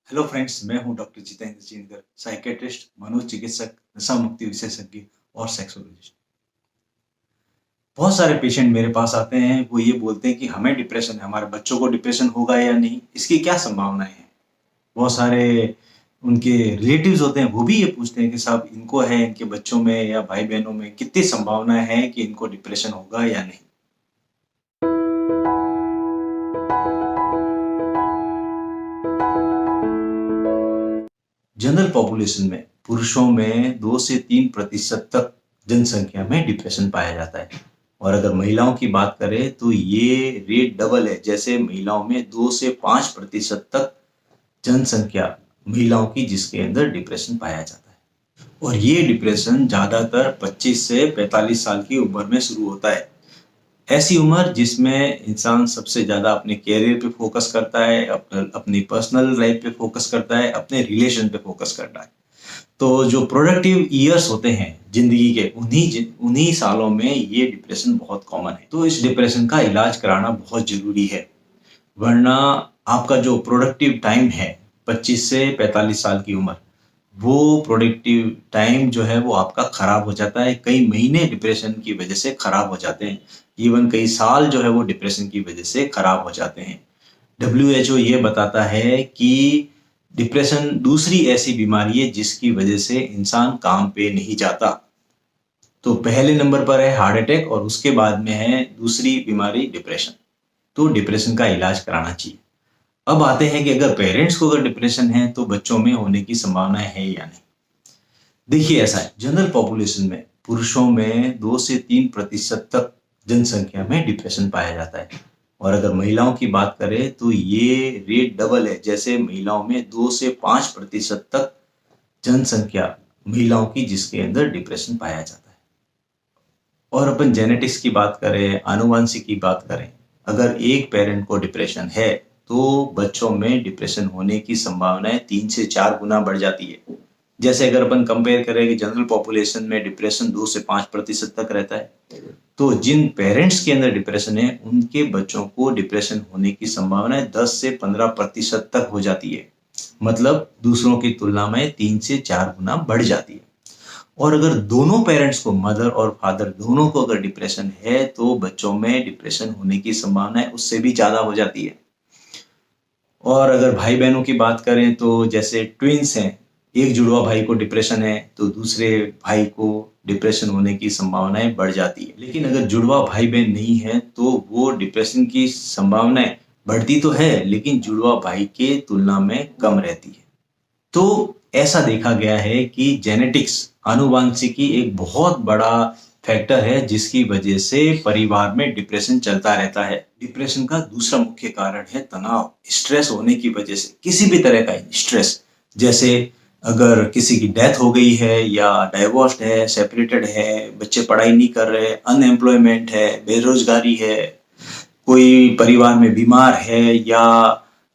Hello friends, मैं हूं doctor Jitendra जिनकर, साइकेट्रिस्ट, मनोचिकित्सक, नशा मुक्ति विशेषज्ञ और सेक्सोलॉजिस्ट। बहुत सारे पेशेंट मेरे पास आते हैं, वो ये बोलते हैं कि हमें डिप्रेशन है, हमारे बच्चों को डिप्रेशन होगा या नहीं, इसकी क्या संभावनाएं हैं। बहुत सारे उनके रिलेटिव्स होते हैं, वो भी ये पूछते हैं कि साहब इनको है, इनके बच्चों में या भाई बहनों में कितनी संभावनाएं हैं कि इनको डिप्रेशन होगा या नहीं। जनरल पॉपुलेशन में पुरुषों में 2 से 3% तक जनसंख्या में डिप्रेशन पाया जाता है। और अगर महिलाओं की बात करें तो ये रेट डबल है, जैसे महिलाओं में 2 से 5% तक जनसंख्या महिलाओं की जिसके अंदर डिप्रेशन पाया जाता है। और ये डिप्रेशन ज्यादातर 25 से 45 साल की उम्र में शुरू होता है। ऐसी उम्र जिसमें इंसान सबसे ज्यादा अपने कैरियर पे फोकस करता है, अपनी पर्सनल लाइफ पे फोकस करता है, अपने रिलेशन पे फोकस करता है। तो जो प्रोडक्टिव ईयर्स होते हैं जिंदगी के, उन्हीं उन्हीं सालों में ये डिप्रेशन बहुत कॉमन है। तो इस डिप्रेशन का इलाज कराना बहुत जरूरी है, वरना आपका जो प्रोडक्टिव टाइम है 25 से 45 साल की उम्र, वो प्रोडक्टिव टाइम जो है वो आपका खराब हो जाता है। कई महीने डिप्रेशन की वजह से खराब हो जाते हैं, इवन कई साल जो है वो डिप्रेशन की वजह से खराब हो जाते हैं। WHO ये बताता है कि डिप्रेशन दूसरी ऐसी बीमारी है जिसकी वजह से इंसान काम पे नहीं जाता। तो पहले नंबर पर है हार्ट अटैक और उसके बाद में है दूसरी बीमारी डिप्रेशन। तो डिप्रेशन का इलाज कराना चाहिए। अब आते हैं कि अगर पेरेंट्स को अगर डिप्रेशन है तो बच्चों में होने की संभावना है या नहीं। देखिए, ऐसा है, जनरल पॉपुलेशन में पुरुषों में 2 से 3% तक जनसंख्या में डिप्रेशन पाया जाता है। और अगर महिलाओं की बात करें तो ये रेट डबल है, जैसे महिलाओं में 2 से 5% तक जनसंख्या महिलाओं की जिसके अंदर डिप्रेशन पाया जाता है। और अपन जेनेटिक्स की बात करें, आनुवंशिक की बात करें, अगर एक पेरेंट को डिप्रेशन है तो बच्चों में डिप्रेशन होने की संभावनाएं 3 से 4 गुना बढ़ जाती है। जैसे अगर अपन कंपेयर करें कि जनरल पॉपुलेशन में डिप्रेशन 2 से 5% तक रहता है, तो जिन पेरेंट्स के अंदर डिप्रेशन है उनके बच्चों को डिप्रेशन होने की संभावना 10 से 15% तक हो जाती है। मतलब दूसरों की तुलना में 3 से 4 गुना बढ़ जाती है। और अगर दोनों पेरेंट्स को, मदर और फादर दोनों को अगर डिप्रेशन है तो बच्चों में डिप्रेशन होने की संभावना उससे भी ज्यादा हो जाती है। और अगर भाई बहनों की बात करें तो जैसे ट्विंस हैं, एक जुड़वा भाई को डिप्रेशन है तो दूसरे भाई को डिप्रेशन होने की संभावनाएं बढ़ जाती है। लेकिन अगर जुड़वा भाई बहन नहीं है तो वो डिप्रेशन की संभावनाएं बढ़ती तो है, लेकिन जुड़वा भाई के तुलना में कम रहती है। तो ऐसा देखा गया है कि जेनेटिक्स, आनुवांशिकी एक बहुत बड़ा फैक्टर है जिसकी वजह से परिवार में डिप्रेशन चलता रहता है। डिप्रेशन का दूसरा मुख्य कारण है तनाव, स्ट्रेस होने की वजह से, किसी भी तरह का स्ट्रेस। जैसे अगर किसी की डेथ हो गई है या डाइवोर्स्ड है, सेपरेटेड है, बच्चे पढ़ाई नहीं कर रहे, अनएम्प्लॉयमेंट है, बेरोजगारी है, कोई परिवार में बीमार है या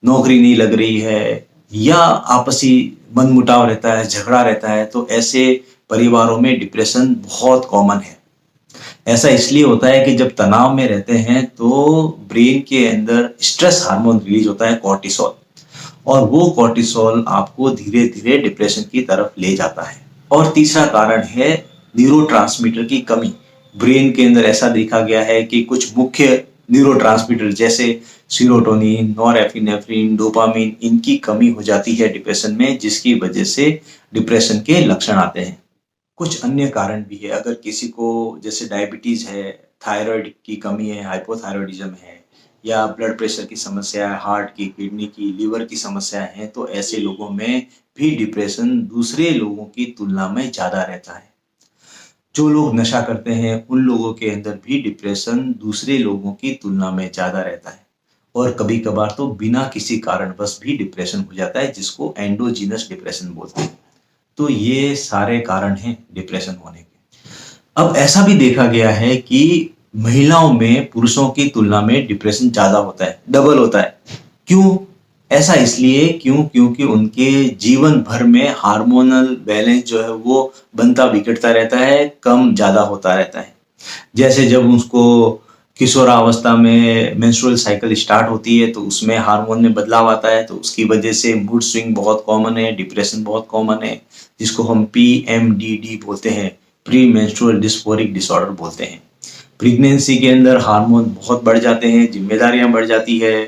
नौकरी नहीं लग रही है, या आपसी मनमुटाव रहता है, झगड़ा रहता है, तो ऐसे परिवारों में डिप्रेशन बहुत कॉमन है। ऐसा इसलिए होता है कि जब तनाव में रहते हैं तो ब्रेन के अंदर स्ट्रेस हार्मोन रिलीज होता है, कॉर्टिसोल, और वो कॉर्टिसोल आपको धीरे धीरे डिप्रेशन की तरफ ले जाता है। और तीसरा कारण है न्यूरोट्रांसमीटर की कमी। ब्रेन के अंदर ऐसा देखा गया है कि कुछ मुख्य न्यूरोट्रांसमीटर जैसे सीरोटोनिन, नॉरएपिनेफ्रिन, डोपामिन, इनकी कमी हो जाती है डिप्रेशन में, जिसकी वजह से डिप्रेशन के लक्षण आते हैं। कुछ अन्य कारण भी है, अगर किसी को जैसे डायबिटीज है, थायराइड की कमी है, हाइपोथायरॉयडिज्म है, या ब्लड प्रेशर की समस्या है, हार्ट की, किडनी की, लीवर की समस्या है, तो ऐसे लोगों में भी डिप्रेशन दूसरे लोगों की तुलना में ज्यादा रहता है। जो लोग नशा करते हैं उन लोगों के अंदर भी डिप्रेशन दूसरे लोगों की तुलना में ज्यादा रहता है। और कभी कभार तो बिना किसी कारणवश भी डिप्रेशन हो जाता है, जिसको एंडोजीनस डिप्रेशन बोलते हैं। तो ये सारे कारण हैं डिप्रेशन होने के। अब ऐसा भी देखा गया है कि महिलाओं में पुरुषों की तुलना में डिप्रेशन ज्यादा होता है, डबल होता है। क्यों? ऐसा इसलिए क्योंकि उनके जीवन भर में हार्मोनल बैलेंस जो है वो बनता बिगड़ता रहता है, कम ज्यादा होता रहता है। जैसे जब उसको किशोरावस्था में मेंस्ट्रुअल साइकिल स्टार्ट होती है तो उसमें हार्मोन में बदलाव आता है, तो उसकी वजह से मूड स्विंग बहुत कॉमन है, डिप्रेशन बहुत कॉमन है, जिसको हम PMDD बोलते हैं, प्री मेंस्ट्रुअल डिस्फोरिक डिसऑर्डर बोलते हैं। प्रेगनेंसी के अंदर हार्मोन बहुत बढ़ जाते हैं, जिम्मेदारियां बढ़ जाती है,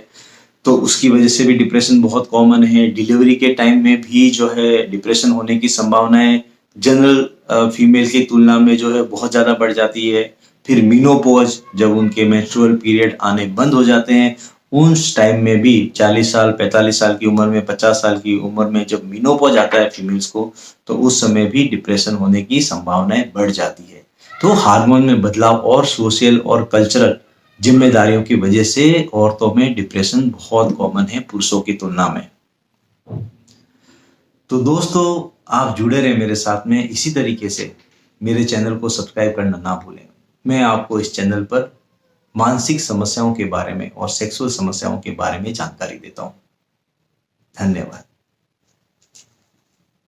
तो उसकी वजह से भी डिप्रेशन बहुत कॉमन है। डिलीवरी के टाइम में भी जो है डिप्रेशन होने की संभावनाएं जनरल फीमेल की तुलना में जो है बहुत ज़्यादा बढ़ जाती है। फिर मीनोपॉज, जब उनके मेंस्ट्रुअल पीरियड आने बंद हो जाते हैं, उस टाइम में भी 40 साल 45 साल की उम्र में, 50 साल की उम्र में जब मीनोपॉज आता है फीमेल्स को, तो उस समय भी डिप्रेशन होने की संभावनाएं बढ़ जाती है। तो हार्मोन में बदलाव और सोशल और कल्चरल जिम्मेदारियों की वजह से औरतों में डिप्रेशन बहुत कॉमन है पुरुषों की तुलना में। तो दोस्तों, आप जुड़े रहे मेरे साथ में, इसी तरीके से मेरे चैनल को सब्सक्राइब करना ना भूलें। मैं आपको इस चैनल पर मानसिक समस्याओं के बारे में और सेक्सुअल समस्याओं के बारे में जानकारी देता हूँ। धन्यवाद।